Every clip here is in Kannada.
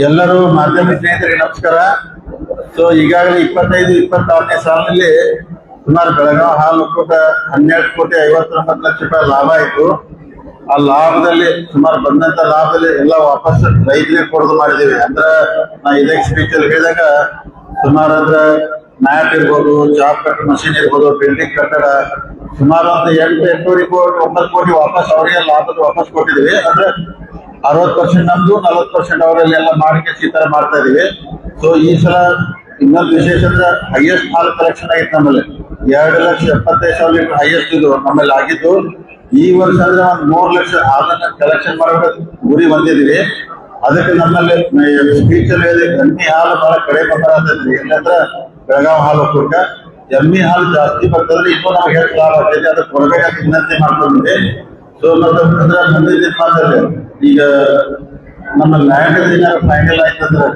ಎಲ್ಲರೂ ಮಾಧ್ಯಮ ಸ್ನೇಹಿತರಿಗೆ ನಮಸ್ಕಾರ. ಸೊ ಈಗಾಗಲೇ 25-26ನೇ ಸಾಲಿನಲ್ಲಿ ಸುಮಾರು ಬೆಳಗಾವಿ ಹಾಲು ಒಕ್ಕೂಟ 12,59,00,000 ರೂಪಾಯಿ ಲಾಭ ಆಯಿತು. ಆ ಲಾಭದಲ್ಲಿ ಸುಮಾರು ಬಂದಂತ ಲಾಭದಲ್ಲಿ ಎಲ್ಲ ವಾಪಸ್ ರೈತರಿಗೆ ಕೊಡೋದು ಮಾಡಿದೀವಿ. ಅಂದ್ರೆ ನಾ ಇದೇ ಸ್ಪೀಚ್ ಅಲ್ಲಿ ಹೇಳಿದಾಗ ಸುಮಾರು ಅಂದ್ರೆ ಮ್ಯಾಟ್ ಇರ್ಬೋದು, ಜಾಬ್ ಕಟ್ ಮಷೀನ್ ಇರ್ಬೋದು, ಬಿಲ್ಡಿಂಗ್ ಕಟ್ಟಡ ಸುಮಾರು ಒಂದು 8-8.5 ಕೋಟಿ 9 ಕೋಟಿ ವಾಪಸ್ ಅವರಿಗೆ ಲಾಭದ ವಾಪಸ್ ಕೊಟ್ಟಿದೀವಿ. ಅಂದ್ರೆ 60% ನಮ್ದು, 40% ಅವರಲ್ಲಿ ಎಲ್ಲ ಮಾಡಿಕೆ ಈ ತರ ಮಾಡ್ತಾ ಇದೀವಿ. ಸೊ ಈ ಸಲ ಇನ್ನೊಂದು ವಿಶೇಷ ಅಂದ್ರೆ ಹೈಯೆಸ್ಟ್ ಹಾಲು ಕಲೆಕ್ಷನ್ ಆಗಿತ್ತು ನಮ್ಮಲ್ಲಿ. 2,75,000 ಲೀಟರ್ ಹೈಯೆಸ್ಟ್ ಇದು ನಮ್ಮಲ್ಲಿ ಆಗಿದ್ದು. ಈ ವರ್ಷ ಅಂದ್ರೆ ಒಂದು 3 ಲಕ್ಷ ಹಾಲನ್ನ ಕಲೆಕ್ಷನ್ ಮಾಡೋ ಗುರಿ ಬಂದಿದೀವಿ. ಅದಕ್ಕೆ ನಮ್ಮಲ್ಲಿ ಸ್ಪೀಚ್ ಅಲ್ಲಿ ಹೇಳಿದೆ, ಎಮ್ಮಿ ಹಾಲು ಬಹಳ ಕಡಿಮೆ ಬರತೈತ್ರಿ. ಇಲ್ಲಂದ್ರೆ ಬೆಳಗಾವಿ ಹಾಲು ಒಕ್ಕೂಟ ಎಮ್ಮಿ ಹಾಲು ಜಾಸ್ತಿ ಬರ್ತದ್ರೆ ಇನ್ನೂ ನಮ್ಗೆ ಹೆಚ್ಚು ಲಾಭ ಆಗ್ತೈತಿ. ಅದಕ್ಕೆ ಕೊಡ್ಬೇಕಂತ ವಿನಂತಿ ಮಾಡ್ಕೊಂಡಿದ್ದೆ. ಸೊ ಮತ್ತೆ ಅಂದ್ರೆ ಮುಂದಿನ ದಿನಮಾನದಲ್ಲಿ ಈಗ ನಮ್ಮ ಲ್ಯಾಂಡ್ ಏನಾದ್ರು ಫೈನಲ್ ಆಯ್ತಂದ್ರೆ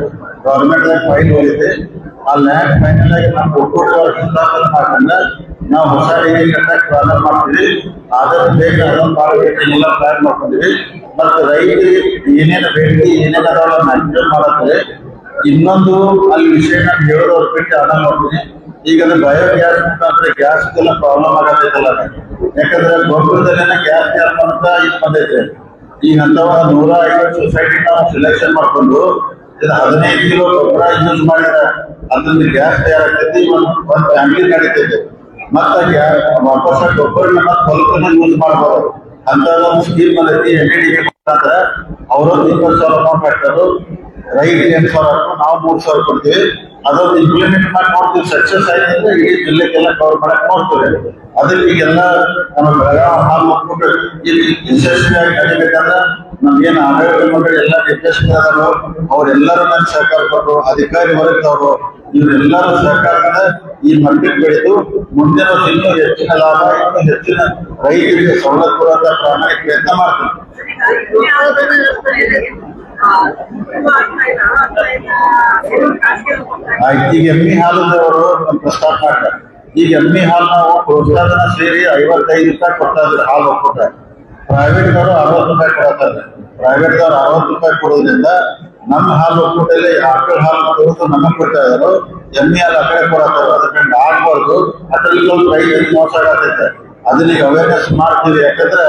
ಗವರ್ಮೆಂಟ್ ಫೈಲ್ ಹೋಗಿದೆ. ಆ ಲ್ಯಾಂಡ್ ಫೈನಲ್ ಆಗಿ ನಾವು ಒಕ್ಕೂಟ ಸ್ಥಾಪನೆ ಮಾಡ್ಕೊಂಡ ನಾವು ಹೊಸ ಡೈರಿ ಕಟ್ಟಕ್ಕೆ ಪ್ರಾರಂಭ ಮಾಡ್ತೀವಿ. ಆದಷ್ಟು ಬೇಗ ಅದನ್ನು ಮಾಡಬೇಕೆಲ್ಲ ಪ್ಲಾನ್ ಮಾಡ್ಕೊಂಡಿವಿ. ಮತ್ತೆ ರೈತರಿಗೆ ಏನೇನು ಬೇಡಿಕೆ ಏನೇನು ಅದಾವ ಮ್ಯಾಕ್ಸಿಮಮ್ ಮಾಡತ್ತದೆ. ಇನ್ನೊಂದು ಅಲ್ಲಿ ವಿಷಯ ನಾನು ಹೇಳೋದ್ರ ಬಿಟ್ಟು ಅದನ್ನ ನೋಡ್ತೀನಿ. ಈಗ ಬಯೋಗ್ಯಾಸ್ ಮುಖಾಂತರ ಗ್ಯಾಸ್ ಎಲ್ಲ ಪ್ರಾಬ್ಲಮ್ ಆಗತ್ತೈತಲ್ಲ. ಯಾಕಂದ್ರೆ ಗೊಬ್ಬರದಲ್ಲೇನ ಗ್ಯಾಸ್ ಅಂತ ಇದು ಬಂದೈತೆ. ಈಗ ಅಂತ 150 ಸೊಸೈಟಿ ನಾವು ಸೆಲೆಕ್ಷನ್ ಮಾಡ್ಕೊಂಡು ಇದು 15 ಕಿಲೋ ಗೊಬ್ಬರ ಯೂಸ್ ಮಾಡಿದ್ರೆ ಅದ್ರಲ್ಲಿ ಗ್ಯಾಸ್ ತಯಾರಾಗ್ತೈತಿ. ಒಂದು ಫ್ಯಾಮಿಲಿ ನಡೀತೈತೆ. ಮತ್ತೆ ವಾಪಸ್ ಗೊಬ್ಬರನ ಸ್ವಲ್ಪ ಯೂಸ್ ಮಾಡ್ಬೋದು ಅಂತ ಒಂದು ಸ್ಕೀಮ್ ಬಂದೈತಿ. NDDB ಮುಖಾಂತರ ಅವರೊಂದು 20,000 ಅಮೌಂಟ್ ಹಾಕ್ತಾರೆ, ರೈತರಿಗೆ 8,000, ನಾವು 3,000 ಕೊಡ್ತೀವಿ. ಅದೊಂದು ಇಂಪ್ಲಿಮೆಂಟ್ ಮಾಡಿ ನೋಡ್ತೀವಿ. ಸಕ್ಸಸ್ ಆಯ್ತಂದ್ರೆ ಇಡೀ ಜಿಲ್ಲೆಗೆಲ್ಲ ಕವರ್ ಮಾಡಕ್ ನೋಡ್ತೀವಿ. ಅದಕ್ಕೆ ಈಗೆಲ್ಲ ನಮ್ಮ ಬೆಳಗಾವಿ ಹಾಲು ಒಕ್ಕೂಟ ಯಶಸ್ವಿಯಾಗಿ ನಡಿಬೇಕಂದ್ರೆ ನಮ್ಗೇನು ಆಡಳಿತ ಮಂಡಳಿ ಎಲ್ಲ ನಿರ್ದೇಶಕರು ಅವರೆಲ್ಲರೂ ನನ್ ಸಹಕಾರ ಕೊಟ್ಟರು, ಅಧಿಕಾರಿ ವರ್ಗದವರು ಇವರೆಲ್ಲರೂ ಸಹಕಾರದಿಂದ ಈ ಮಟ್ಟಕ್ಕೆ ಬೆಳೆದು ಮುಂದಿನ ಇನ್ನೂ ಹೆಚ್ಚಿನ ಲಾಭ, ಇನ್ನೂ ಹೆಚ್ಚಿನ ರೈತರಿಗೆ ಸವಲತ್ತು ಕೊಡುವಂತ ಪ್ರಾಮಾಣಿಕ ಪ್ರಯತ್ನ ಮಾಡ್ತೀವಿ. ಈಗ ಎಮ್ಮಿ ಹಾಲದವರು ಪ್ರಸ್ತಾಪ ಮಾಡ್ತಾರೆ. ಈಗ ಎಮ್ಮಿ ಹಾಲು ನಾವು ಪ್ರೋತ್ಸಾಹನ ಸೇರಿ 55 ರೂಪಾಯಿ ಕೊಡ್ತಾ ಇದ್ರು ಹಾಲು ಒಕ್ಕೂಟ. ಪ್ರೈವೇಟ್ದವರು 60 ರೂಪಾಯಿ ಕೊಡ್ತಾರೆ. ಪ್ರೈವೇಟ್ದವ್ರು 60 ರೂಪಾಯಿ ಕೊಡೋದ್ರಿಂದ ನಮ್ಮ ಹಾಲು ಒಕ್ಕೂಟದಲ್ಲಿ ಆಕಳ ಹಾಲು ಕೊಡೋದು ನಮಗೆ ಕೊಡ್ತಾ ಇದ್ರು, ಎಮ್ಮಿ ಹಾಲು ಆ ಕಡೆ ಕೊಡತ್ತಾರೆ. ಅದಕ್ಕೆ ಆಗ್ಬಾರ್ದು. ಅದ್ರಲ್ಲಿ ಸ್ವಲ್ಪ ರೈತರಿಗೆ ಮೋಸ ಆಗತೈತೆ. ಅದನ್ನ ಈಗ ಅವೇರ್ನೆಸ್ ಮಾಡ್ತೀವಿ. ಯಾಕಂದ್ರೆ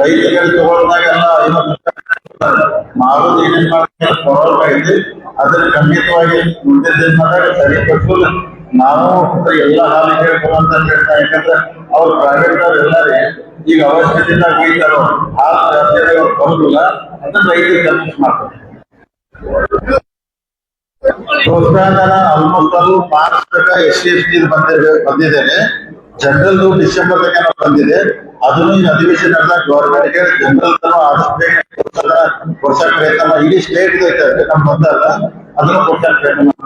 ರೈತರಿಗೆ ತಗೊಳ್ದಾಗೆಲ್ಲ ಮಾಡೋದು ಏನೇನ್ ಮಾಡ್ತೀವಿ ಕೊಡೋರ್ಗೈತಿ. ಅದನ್ನ ಖಂಡಿತವಾಗಿ ಮುಂದಿನ ದಿನದಾಗ ಸರಿಪಟ್ಟು ನಾವು ಎಲ್ಲ ಹಾಲಿಗೆ ಕೊಡುವಂತ ಪ್ರಯತ್ನ. ಯಾಕಂದ್ರೆ ಅವ್ರು ಪ್ರೈವೇಟ್ ಅವ್ರು ಎಲ್ಲಾರೇ ಈಗ ಅವಶ್ಯಕತೆಯಿಂದ ಬೈತಾರೋ ಹಾಲು ಜಾಸ್ತಿ ಅವ್ರು ಬರುದಿಲ್ಲ. ಅದನ್ನ ರೈತರಿಗೆ ಕನ್ವಿನ್ಸ್ ಮಾಡ್ತಾರೆ. ಪ್ರೋತ್ಸಾಹನ ಆಲ್ಮೋಸ್ಟ್ ಆಲ್ ಮಾರ್ಚ್ SC/ST ಬಂದಿದ್ದೇನೆ. ಜನರಲ್ ಡಿಸೆಂಬರ್ ಬಂದಿದೆ. ಅದನ್ನು ಈ ಅಧಿವೇಶನ ಗವರ್ಮೆಂಟ್ಗೆ ಜನರಲ್ ಆದಷ್ಟು ಕೊಡ್ಸಕ್ ಪ್ರಯತ್ನ ಮಾಡಿ. ಇಡೀ ಸ್ಟೇಟ್ ಐತೆ ನಮ್ ಬಂದಲ್ಲ, ಅದನ್ನು ಕೊಡ್ಸಕ್ ಪ್ರಯತ್ನ ಮಾಡಿ.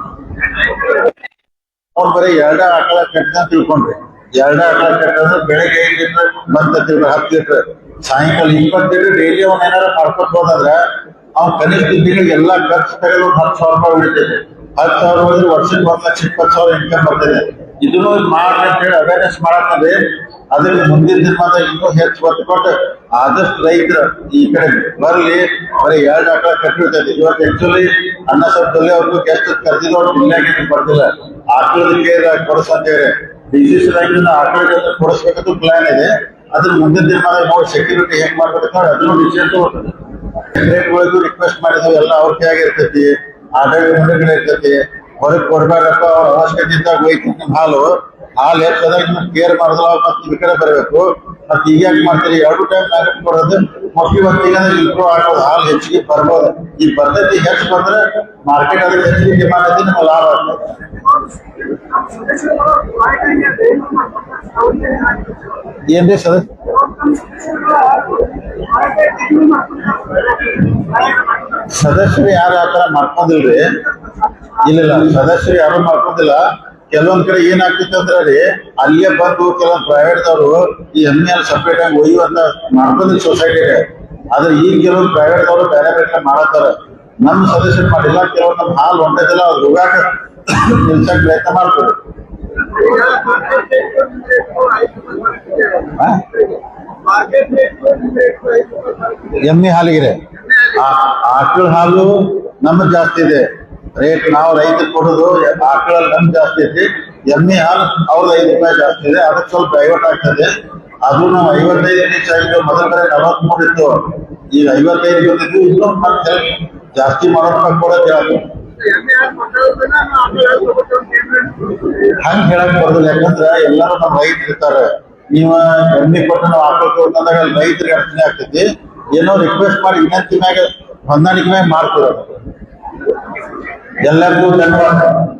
ಅವ್ರು ಬರೀ 2 ಆಕಳ ಕಟ್ಟಿದ ತಿಳ್ಕೊಂಡ್ರಿ. 2 ಆಕಳ ಕಟ್ಟಿದ್ರೆ ಬೆಳಗ್ಗೆ 5 ಲೀಟರ್ ಬಂದ 10 ಲೀಟರ್, ಸಾಯಂಕಾಲ 20 ಲೀಟರ್ ಡೈಲಿ ಅವ್ನ ಏನಾರ ಮಾಡ್ಕೊತ ಹೋದ್ರೆ ಅವ್ನ ಕನಿಷ್ಠ ತಿಂಗಳಿಗೆ ಎಲ್ಲಾ ಖರ್ಚು ತೆಗೆದು 10,000 ರೂಪಾಯಿ ಉಳಿತೈತೆ. 10,000 ಹೋದ್ರೆ ವರ್ಷಕ್ಕೆ 1,20,000 ಇನ್ಕಮ್ ಬರ್ತದೆ. ಇದನ್ನು ಮಾಡ್ರಿ ಅಂತ ಹೇಳಿ ಅವೇರ್ನೆಸ್ ಮಾಡತ್ತದೆ. ಅದಕ್ಕೆ ಮುಂದಿನ ದಿನಮಾನ ಇನ್ನೂ ಹೆಚ್ಚು ಒತ್ತು ಕೊಟ್ಟು ಆದಷ್ಟು ರೈತರು ಈ ಕಡೆ ಬರ್ಲಿ. ಬರೀ 2 ಆಕಳ ಕಟ್ಟಿರ್ತೈತಿ. ಇವತ್ತು ಆಕ್ಚುಲಿ ಅನ್ನ ಸಬ್ದಲ್ಲಿ ಅವ್ರಿಗೂ ಗೆಸ್ಟ್ ಕರೆದಿದ್ದವ್ರು ಜಿಲ್ಲೆಗೆ ಬರ್ತಿಲ್ಲ. ಆಕಳದಕ್ಕೆ ಕೊಡಿಸಂತೇಳಿ DCC ಬ್ಯಾಂಕಿನ ಆಕಳ ಜೊತೆ ಕೊಡಿಸ್ಬೇಕಂತ ಪ್ಲಾನ್ ಇದೆ. ಅದನ್ನ ಮುಂದಿನ ದಿನಮಾನ ನೋಡಿ ಸೆಕ್ಯೂರಿಟಿ ಹೆಂಗ್ ಮಾಡ್ಬೇಕು ಅದನ್ನು ಡಿಸಿಷನ್ ತಗೋತದೆ. ರೇಟ್ಗಳಿಗೂ ರಿಕ್ವೆಸ್ಟ್ ಮಾಡಿದ್ವಿ. ಎಲ್ಲ ಅವ್ರ ಕೈಯಾಗ ಇರ್ತೈತಿ, ಆಡಳಿತ ಮಂಡಳಿಗಳು ಇರ್ತೈತಿ. ಹೊರಗೆ ಕೊಡ್ಬೇಕಪ್ಪ, ಅವ್ರ ಅವಶ್ಯಕತೆ ಇದ್ದಾಗ ಹೋಯ್ತು. ಹಾಲು ಹೆಚ್ಚದಾಗ ಕೇರ್ ಮಾಡಿದ್ರೆ ಮತ್ತೆ ಈ ಕಡೆ ಬರಬೇಕು. ಮತ್ತೆ ಈಗ ಯಾಕೆ ಮಾಡ್ತೀರಿ? 2 ಟೈಮ್ ಮ್ಯಾನೇಜ್ ಕೊಡೋದು ಮೋಸ್ಟ್ಲಿ ಈಗ ಇಂಪ್ರೂವ್ ಆಗೋದು. ಹಾಲು ಹೆಚ್ಚಿಗೆ ಬರ್ಬೋದು. ಈ ಪದ್ಧತಿ ಹೆಚ್ಚು ಬಂದ್ರೆ ಮಾರ್ಕೆಟ್ ಅದಕ್ಕೆ ಹೆಚ್ಚಿಗೆ ಡಿಮಾಂಡ್ ಐತಿ, ನಮ್ಗೆ ಲಾಭ ಆಗ್ತದೆ. ಏನ್ರಿ ಸದಸ್ಯರು ಯಾರು ಆತರ ಮಾಡ್ಕೊಂಡಿಲ್ರಿ? ಇಲ್ಲ, ಸದಸ್ಯರು ಯಾರು ಮಾಡ್ಕೊಂಡಿಲ್ಲ. ಕೆಲವೊಂದ್ ಕಡೆ ಏನಾಗ್ತಿತ್ತು ಅಂದ್ರೆ ರೀ, ಅಲ್ಲೇ ಬಂದು ಕೆಲವೊಂದ್ ಪ್ರೈವೇಟ್ದವ್ರು ಈ ಎಮ್ಮೆ ಸಪ್ರೇಟ್ ಆಗಿ ಒಯ್ಯುವಂತ ಮಾಡ್ಕೊಂಡಿದ್ ಸೊಸೈಟಿ. ಆದ್ರೆ ಈಗ ಕೆಲವೊಂದು ಪ್ರೈವೇಟ್ದವ್ರು ಬೇರೆ ಬೇರೆ ಮಾಡತ್ತಾರ. ನಮ್ಮ ಸದಸ್ಯರು ಮಾಡಿಲ್ಲ. ಕೆಲವೊಂದು ನಮ್ಮ ಹಾಲು ಹೊಂಟದಿಲ್ಲ, ಅವ್ರು ಹೋಗಾಕ ನಿಲ್ಸಕ್ ಪ್ರಯತ್ನ ಮಾಡ್ತಾರೆ. ಎಮ್ಮೆ ಹಾಲಿಗೆ ಆಕಳ ಹಾಲು ನಮ್ದು ಜಾಸ್ತಿ ಇದೆ ರೇಟ್. ನಾವು ರೈತರಿಗೆ ಕೊಡೋದು ಆಕಳಲ್ಲಿ ನಮ್ದು ಜಾಸ್ತಿ ಐತಿ. ಎಮ್ಮೆ ಹಾಲು ಅವ್ರದ್ದು 5 ರೂಪಾಯಿ ಜಾಸ್ತಿ ಇದೆ. ಅದಕ್ಕೆ ಸ್ವಲ್ಪ ಡೈವರ್ಟ್ ಆಗ್ತದೆ. ಅದು ನಾವು 55 ರೀಚ್ ಆಗಿದ್ದು. ಮೊದಲ ಕಡೆ 43 ಇತ್ತು, ಈಗ 55 ಬಂದಿದ್ದು. ಇನ್ನೂ ಮತ್ತೆ ಜಾಸ್ತಿ ಮಾಡೋಣ ಕೊಡೋದು ಹೇಳೋದು ಹಂಗ ಹೇಳಕ್ ಬರೋದಿಲ್ಲ. ಯಾಕಂದ್ರೆ ಎಲ್ಲರೂ ನಮ್ಮ ರೈತ ಇರ್ತಾರೆ. ನೀವ ಎಮ್ಮೆ ಕೊಟ್ಟು ನಾವು ಆಕಳ ಕೊಟ್ಟಂದಾಗ ರೈತರಿಗೆ ಅಡಚಣೆ ಆಗ್ತೈತಿ. ಏನೋ ರಿಕ್ವೆಸ್ಟ್ ಮಾಡಿ ವಿನಂತಿ ಮ್ಯಾಗ ಹೊಂದಾಣಿಕೆ ಮ್ಯಾಗ ಮಾಡ್ಕೊಡೋದು. ಎಲ್ಲರಿಗೂ ಧನ್ಯವಾದ.